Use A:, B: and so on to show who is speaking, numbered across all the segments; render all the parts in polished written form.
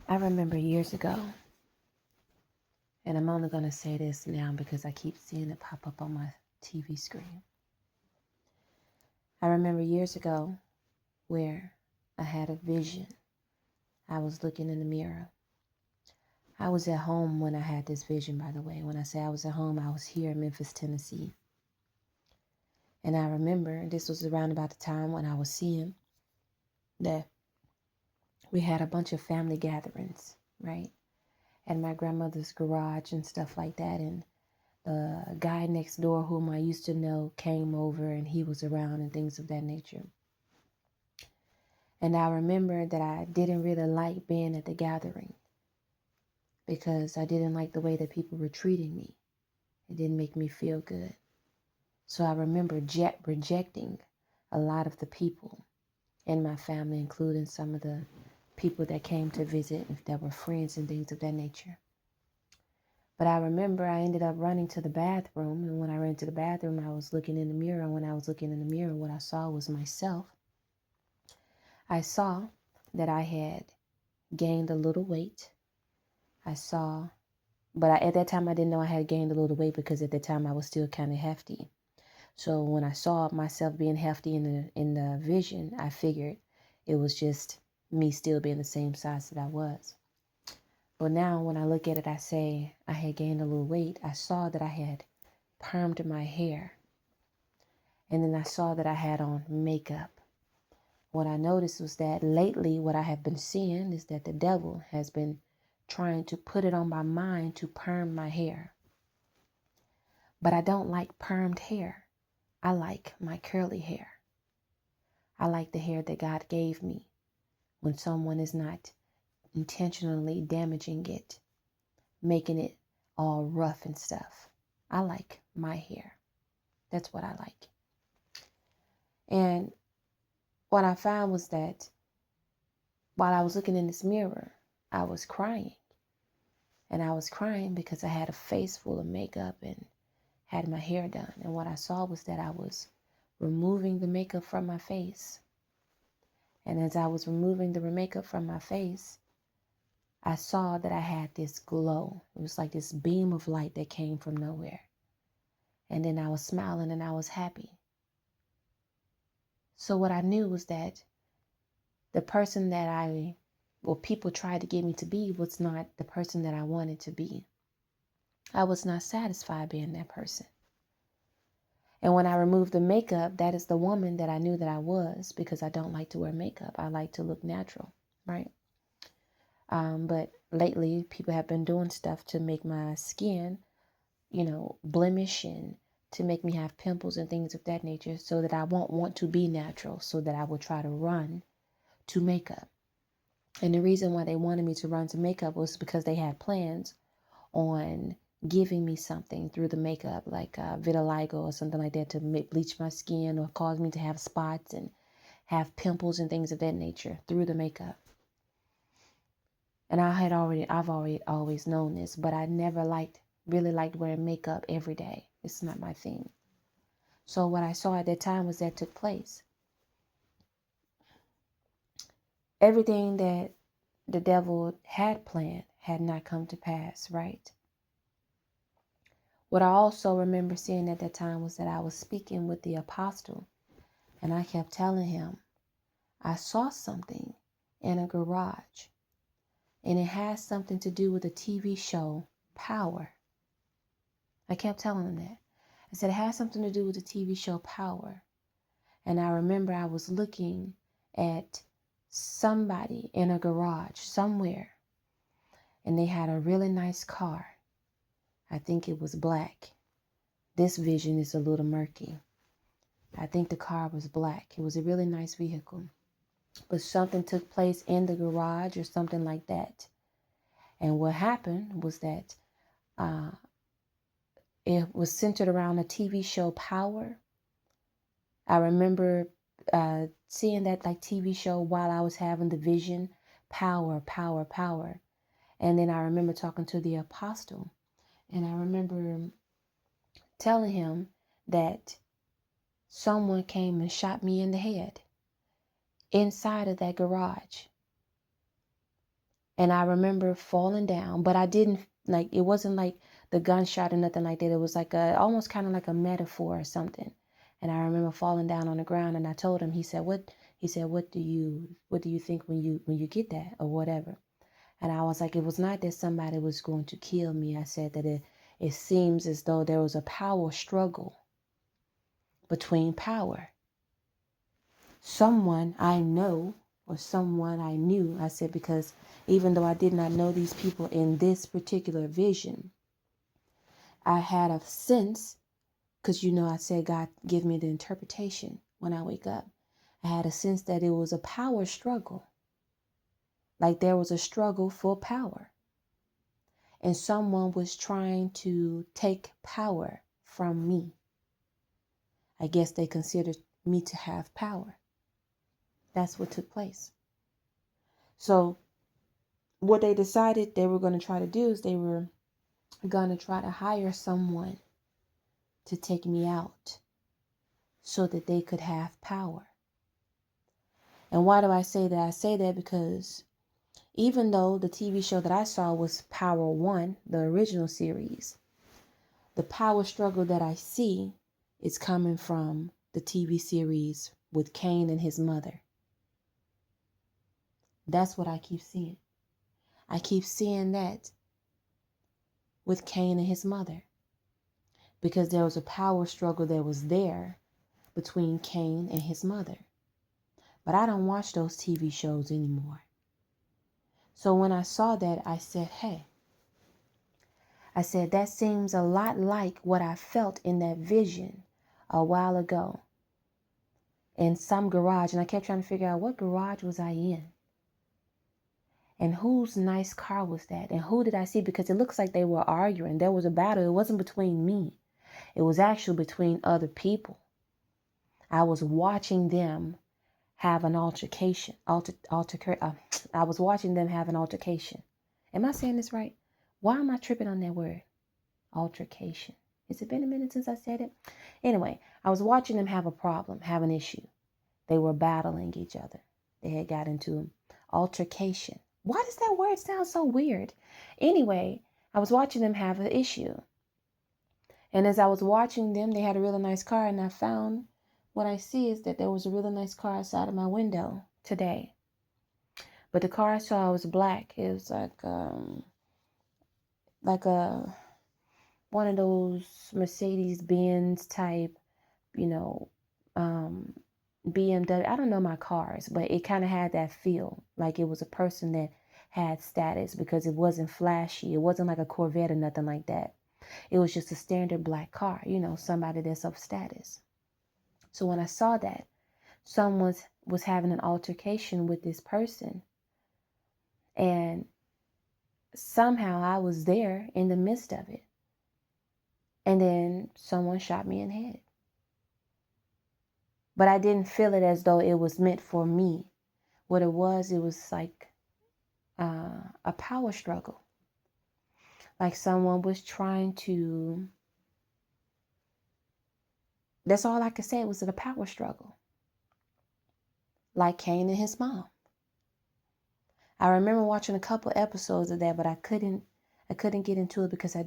A: I remember years ago, and I'm only going to say this now because I keep seeing it pop up on my TV screen. I remember years ago where I had a vision. I was looking in the mirror. I was at home when I had this vision, by the way. When I say I was at home, I was here in Memphis, Tennessee. And I remember this was around about the time when I was seeing that we had a bunch of family gatherings, right? At my grandmother's garage and stuff like that. And the guy next door whom I used to know came over and he was around and things of that nature. And I remember that I didn't really like being at the gathering because I didn't like the way that people were treating me. It didn't make me feel good. So I remember rejecting a lot of the people in my family, including some of the people that came to visit that were friends and things of that nature. But I remember I ended up running to the bathroom. And when I ran to the bathroom, I was looking in the mirror. And when I was looking in the mirror, what I saw was myself. I saw that I had gained a little weight. At that time, I didn't know I had gained a little weight because at the time I was still kind of hefty. So when I saw myself being hefty in the vision, I figured it was just me still being the same size that I was. But now when I look at it, I say I had gained a little weight. I saw that I had permed my hair. And then I saw that I had on makeup. What I noticed was that lately what I have been seeing is that the devil has been trying to put it on my mind to perm my hair. But I don't like permed hair. I like my curly hair. I like the hair that God gave me when someone is not intentionally damaging it, making it all rough and stuff. I like my hair. That's what I like. And what I found was that while I was looking in this mirror, I was crying. And I was crying because I had a face full of makeup and had my hair done. And what I saw was that I was removing the makeup from my face. And as I was removing the makeup from my face, I saw that I had this glow. It was like this beam of light that came from nowhere. And then I was smiling and I was happy. So what I knew was that the person that people tried to get me to be was not the person that I wanted to be. I was not satisfied being that person. And when I removed the makeup, that is the woman that I knew that I was, because I don't like to wear makeup. I like to look natural, right? But lately, people have been doing stuff to make my skin, blemish and to make me have pimples and things of that nature so that I won't want to be natural, so that I will try to run to makeup. And the reason why they wanted me to run to makeup was because they had plans on giving me something through the makeup, like vitiligo or something like that, to bleach my skin or cause me to have spots and have pimples and things of that nature through the makeup. And I've always known this, but I never really liked wearing makeup every day. It's not my thing. So what I saw at that time was that took place. Everything that the devil had planned had not come to pass, right? What I also remember seeing at that time was that I was speaking with the apostle, and I kept telling him, I saw something in a garage, and it has something to do with the TV show Power. I kept telling him that. I said, it has something to do with the TV show Power. And I remember I was looking at somebody in a garage somewhere, and they had a really nice car. I think it was black. This vision is a little murky. I think the car was black. It was a really nice vehicle. But something took place in the garage or something like that. And what happened was that it was centered around a TV show Power. I remember seeing that like TV show while I was having the vision, Power, Power, Power. And then I remember talking to the apostle. And I remember telling him that someone came and shot me in the head inside of that garage. And I remember falling down, but I didn't like, it wasn't like the gunshot or nothing like that. It was like almost kind of like a metaphor or something. And I remember falling down on the ground, and I told him, he said, what do you think when you get that or whatever? And I was like, it was not that somebody was going to kill me. I said that it seems as though there was a power struggle between power. Someone I know or someone I knew, I said, because even though I did not know these people in this particular vision, I had a sense, because I said, God, give me the interpretation when I wake up. I had a sense that it was a power struggle. Like there was a struggle for power. And someone was trying to take power from me. I guess they considered me to have power. That's what took place. So what they decided they were going to try to do is they were going to try to hire someone to take me out so that they could have power. And why do I say that? I say that because even though the TV show that I saw was Power One, the original series, the power struggle that I see is coming from the TV series with Cain and his mother. That's what I keep seeing. I keep seeing that with Cain and his mother, because there was a power struggle that was there between Cain and his mother. But I don't watch those TV shows anymore. So when I saw that, I said, hey, that seems a lot like what I felt in that vision a while ago in some garage. And I kept trying to figure out, what garage was I in? And whose nice car was that? And who did I see? Because it looks like they were arguing. There was a battle. It wasn't between me. It was actually between other people. I was watching them have an altercation. I was watching them have an altercation. Am I saying this right? Why am I tripping on that word? Altercation. Has it been a minute since I said it? Anyway, I was watching them have a problem, have an issue. They were battling each other. They had got into an altercation. Why does that word sound so weird? Anyway, I was watching them have an issue. And as I was watching them, they had a really nice car. And I found what I see is that there was a really nice car outside of my window today. But the car I saw was black. It was like a one of those Mercedes-Benz type, BMW. I don't know my cars, but it kind of had that feel like it was a person that had status, because it wasn't flashy. It wasn't like a Corvette or nothing like that. It was just a standard black car, somebody that's of status. So when I saw that, someone was having an altercation with this person, and somehow I was there in the midst of it. And then someone shot me in the head. But I didn't feel it as though it was meant for me. What it was like a power struggle. Like someone was trying to, that's all I could say, was a power struggle. Like Cain and his mom. I remember watching a couple episodes of that, but I couldn't get into it because I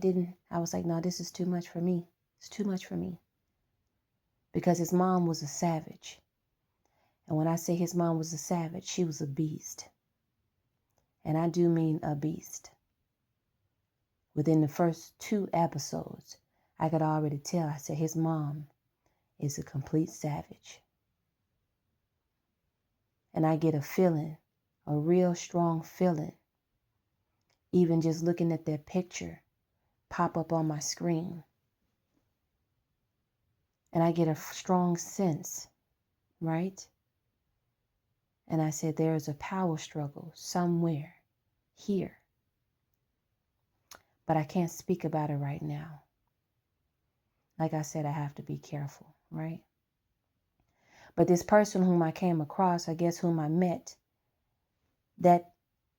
A: was like, no, this is too much for me. It's too much for me. Because his mom was a savage. And when I say his mom was a savage, she was a beast. And I do mean a beast. Within the first 2 episodes, I could already tell. I said his mom is a complete savage. And I get a feeling, a real strong feeling, even just looking at that picture pop up on my screen. And I get a strong sense, right? And I said, there is a power struggle somewhere here. But I can't speak about it right now. Like I said, I have to be careful, right? But this person whom I came across, I guess whom I met, that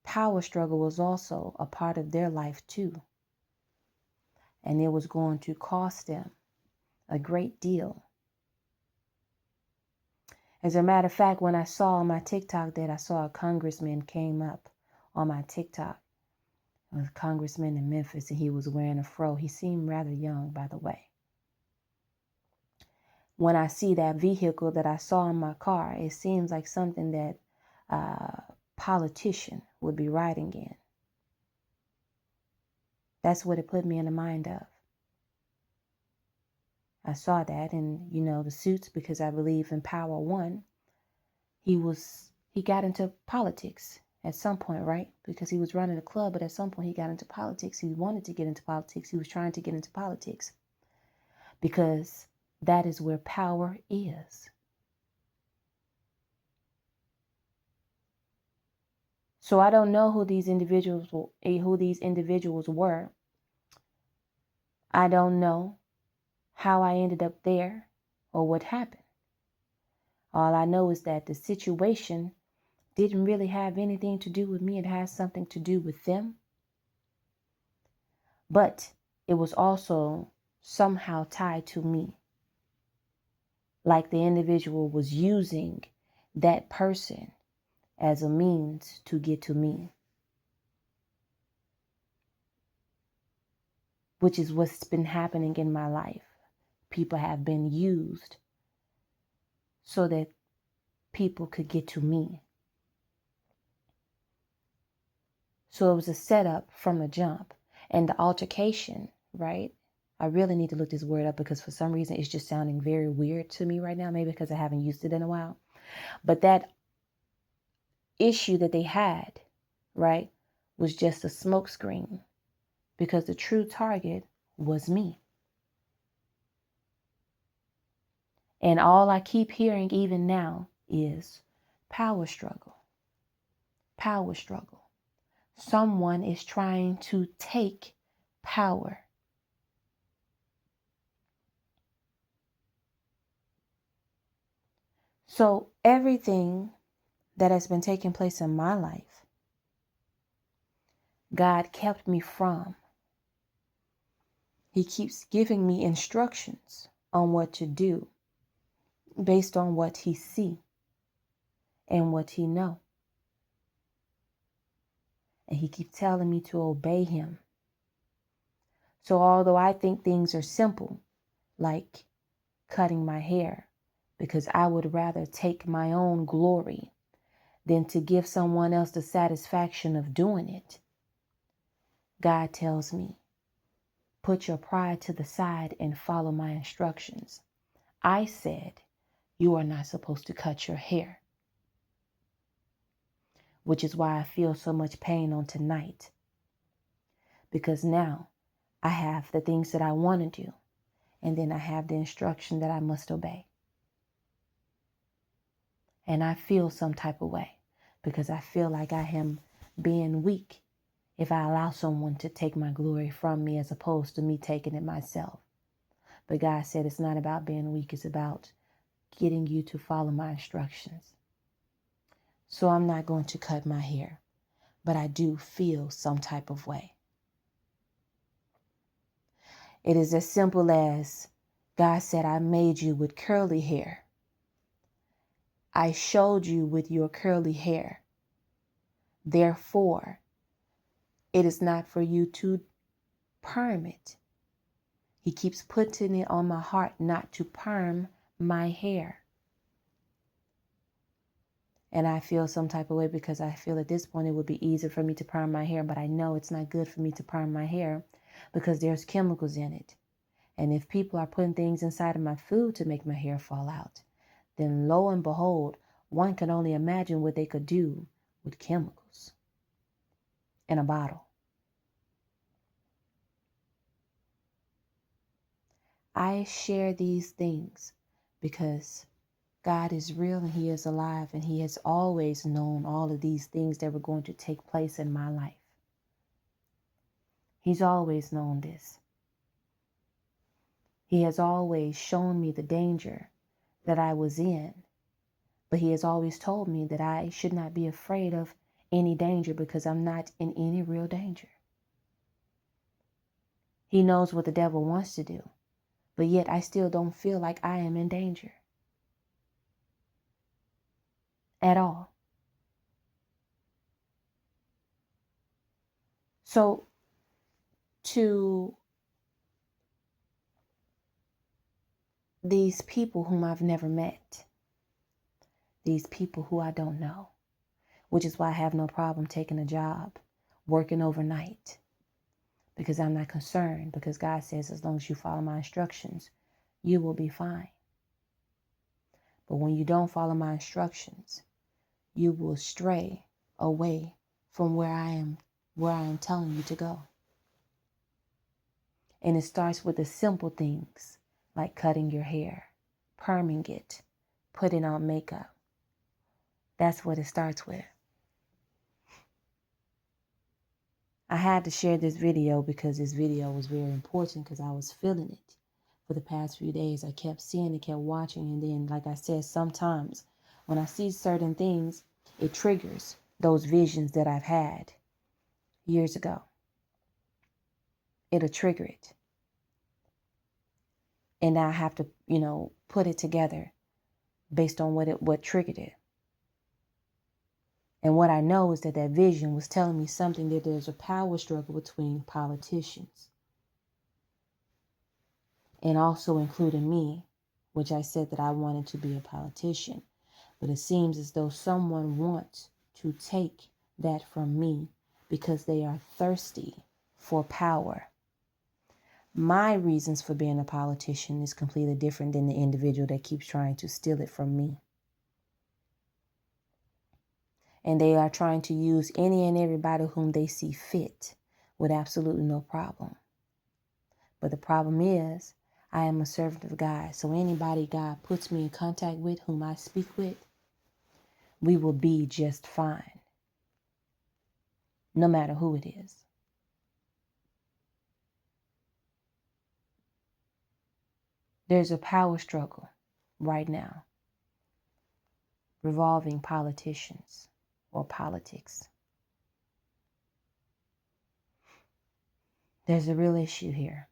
A: power struggle was also a part of their life too. And it was going to cost them a great deal. As a matter of fact, when I saw on my TikTok that I saw a congressman came up on my TikTok. It was a congressman in Memphis, and he was wearing a fro. He seemed rather young, by the way. When I see that vehicle that I saw in my car, it seems like something that a politician would be riding in. That's what it put me in the mind of. I saw that, and the suits, because I believe in Power One. He got into politics at some point, right? Because he was running a club, but at some point he got into politics. He wanted to get into politics. He was trying to get into politics because that is where power is. So I don't know who these individuals were. I don't know how I ended up there or what happened. All I know is that the situation didn't really have anything to do with me. It has something to do with them. But it was also somehow tied to me. Like the individual was using that person as a means to get to me. Which is what's been happening in my life. People have been used so that people could get to me. So it was a setup from the jump. And the altercation, right? I really need to look this word up because for some reason it's just sounding very weird to me right now. Maybe because I haven't used it in a while. But that issue that they had, right, was just a smokescreen because the true target was me. And all I keep hearing even now is power struggle. Power struggle. Someone is trying to take power. So everything that has been taking place in my life, God kept me from. He keeps giving me instructions on what to do based on what he see and what he know. And he keeps telling me to obey him. So although I think things are simple, like cutting my hair, because I would rather take my own glory than to give someone else the satisfaction of doing it, God tells me, put your pride to the side and follow my instructions. I said, you are not supposed to cut your hair, which is why I feel so much pain on tonight. Because now I have the things that I want to do, and then I have the instruction that I must obey. And I feel some type of way because I feel like I am being weak if I allow someone to take my glory from me as opposed to me taking it myself. But God said it's not about being weak. It's about getting you to follow my instructions. So I'm not going to cut my hair, but I do feel some type of way. It is as simple as God said, I made you with curly hair. I showed you with your curly hair. Therefore, it is not for you to perm it. He keeps putting it on my heart not to perm my hair. And I feel some type of way because I feel at this point it would be easier for me to perm my hair, but I know it's not good for me to perm my hair because there's chemicals in it. And if people are putting things inside of my food to make my hair fall out, then lo and behold, one can only imagine what they could do with chemicals in a bottle. I share these things because God is real and he is alive, and he has always known all of these things that were going to take place in my life. He's always known this. He has always shown me the danger that I was in, but he has always told me that I should not be afraid of any danger because I'm not in any real danger. He knows what the devil wants to do, but yet I still don't feel like I am in danger at all. So to these people whom I've never met, these people who I don't know, which is why I have no problem taking a job, working overnight, because I'm not concerned, because God says as long as you follow my instructions, you will be fine. But when you don't follow my instructions, you will stray away from where I am telling you to go. And it starts with the simple things like cutting your hair, perming it, putting on makeup. That's what it starts with. I had to share this video because this video was very important because I was feeling it. For the past few days, I kept seeing it, kept watching. And then, like I said, sometimes when I see certain things, it triggers those visions that I've had years ago. It'll trigger it. And I have to, put it together based on what triggered it. And what I know is that vision was telling me something, that there's a power struggle between politicians. And also including me, which I said that I wanted to be a politician. But it seems as though someone wants to take that from me because they are thirsty for power. My reasons for being a politician is completely different than the individual that keeps trying to steal it from me. And they are trying to use any and everybody whom they see fit with absolutely no problem. But the problem is, I am a servant of God. So anybody God puts me in contact with, whom I speak with, we will be just fine. No matter who it is. There's a power struggle right now revolving politicians or politics. There's a real issue here.